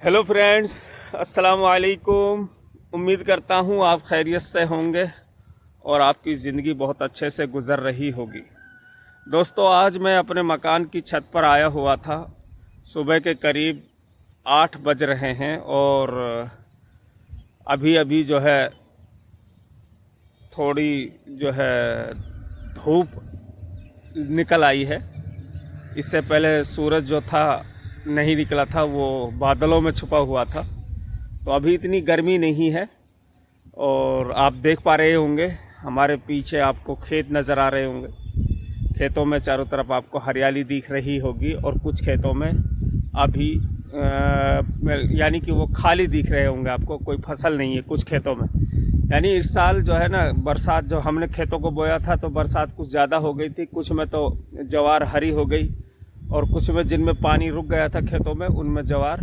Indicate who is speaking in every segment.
Speaker 1: Hello friends, अस्सलाम वालेकुम। उम्मीद करता हूँ आप खैरियत से होंगे और आपकी ज़िंदगी बहुत अच्छे से गुज़र रही होगी। दोस्तों, आज मैं अपने मकान की छत पर आया हुआ था। सुबह के करीब 8 बज रहे हैं और अभी अभी थोड़ी धूप निकल आई है। इससे पहले सूरज जो था नहीं निकला था, वो बादलों में छुपा हुआ था। तो अभी इतनी गर्मी नहीं है और आप देख पा रहे होंगे हमारे पीछे आपको खेत नज़र आ रहे होंगे। खेतों में चारों तरफ आपको हरियाली दिख रही होगी और कुछ खेतों में अभी यानी कि वो खाली दिख रहे होंगे आपको, कोई फसल नहीं है कुछ खेतों में। यानी इस साल जो है ना, बरसात जो हमने खेतों को बोया था तो बरसात कुछ ज़्यादा हो गई थी। कुछ में तो ज्वार हरी हो गई और कुछ में जिनमें पानी रुक गया था खेतों में, उनमें ज्वार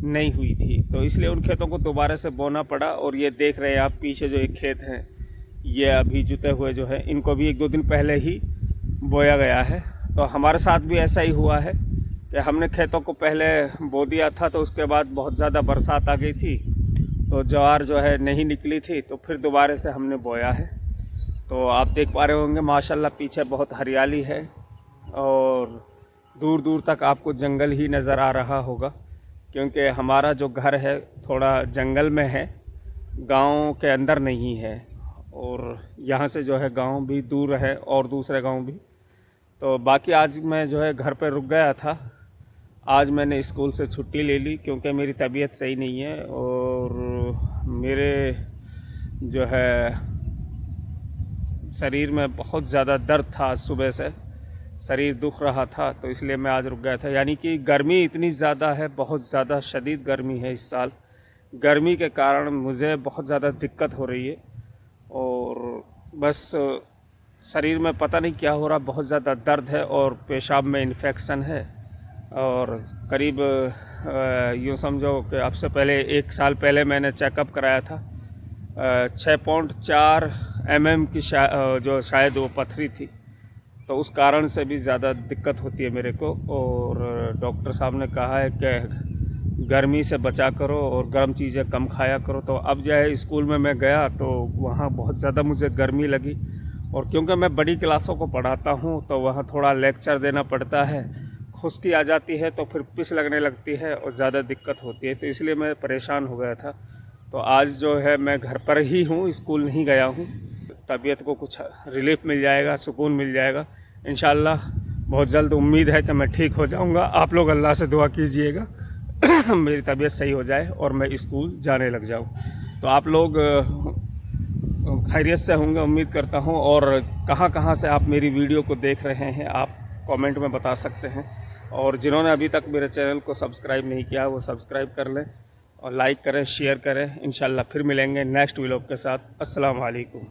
Speaker 1: नहीं हुई थी। तो इसलिए उन खेतों को दोबारा से बोना पड़ा। और ये देख रहे हैं आप पीछे जो एक खेत हैं, ये अभी जुते हुए जो है, इनको भी 1-2 दिन पहले ही बोया गया है। तो हमारे साथ भी ऐसा ही हुआ है कि हमने खेतों को पहले बो दिया था, तो उसके बाद बहुत ज़्यादा बरसात आ गई थी, तो ज्वार जो है नहीं निकली थी, तो फिर दोबारा से हमने बोया है। तो आप देख पा रहे होंगे माशाल्लाह पीछे बहुत हरियाली है और दूर दूर तक आपको जंगल ही नज़र आ रहा होगा, क्योंकि हमारा जो घर है थोड़ा जंगल में है, गांव के अंदर नहीं है। और यहाँ से जो है गांव भी दूर है और दूसरे गांव भी। तो बाकी आज मैं जो है घर पे रुक गया था। आज मैंने स्कूल से छुट्टी ले ली क्योंकि मेरी तबीयत सही नहीं है और मेरे जो है शरीर में बहुत ज़्यादा दर्द था। सुबह से शरीर दुख रहा था, तो इसलिए मैं आज रुक गया था। यानी कि गर्मी इतनी ज़्यादा है, बहुत ज़्यादा शदीद गर्मी है इस साल। गर्मी के कारण मुझे बहुत ज़्यादा दिक्कत हो रही है और बस शरीर में पता नहीं क्या हो रहा, बहुत ज़्यादा दर्द है और पेशाब में इन्फेक्शन है। और करीब यूँ समझो कि आपसे पहले 1 साल पहले मैंने चेकअप कराया था। 6.4 mm की जो शायद वो पथरी थी, तो उस कारण से भी ज़्यादा दिक्कत होती है मेरे को। और डॉक्टर साहब ने कहा है कि गर्मी से बचा करो और गर्म चीज़ें कम खाया करो। तो अब जो है स्कूल में मैं गया तो वहाँ बहुत ज़्यादा मुझे गर्मी लगी। और क्योंकि मैं बड़ी क्लासों को पढ़ाता हूँ तो वहाँ थोड़ा लेक्चर देना पड़ता है, खुश्की आ जाती है तो फिर पिस लगने लगती है और ज़्यादा दिक्कत होती है, तो इसलिए मैं परेशान हो गया था। तो आज जो है मैं घर पर ही हूँ, स्कूल नहीं गया हूँ। तबीयत को कुछ रिलीफ मिल जाएगा, सुकून मिल जाएगा इंशाल्लाह। बहुत जल्द उम्मीद है कि मैं ठीक हो जाऊँगा। आप लोग अल्लाह से दुआ कीजिएगा मेरी तबीयत सही हो जाए और मैं स्कूल जाने लग जाऊँ। तो आप लोग खैरियत से होंगे उम्मीद करता हूँ। और कहाँ कहाँ से आप मेरी वीडियो को देख रहे हैं आप कमेंट में बता सकते हैं। और जिन्होंने अभी तक मेरे चैनल को सब्सक्राइब नहीं किया वो सब्सक्राइब कर लें और लाइक करें, शेयर करें। इंशाल्लाह फिर मिलेंगे नेक्स्ट व्लॉग के साथ। अस्सलाम वालेकुम।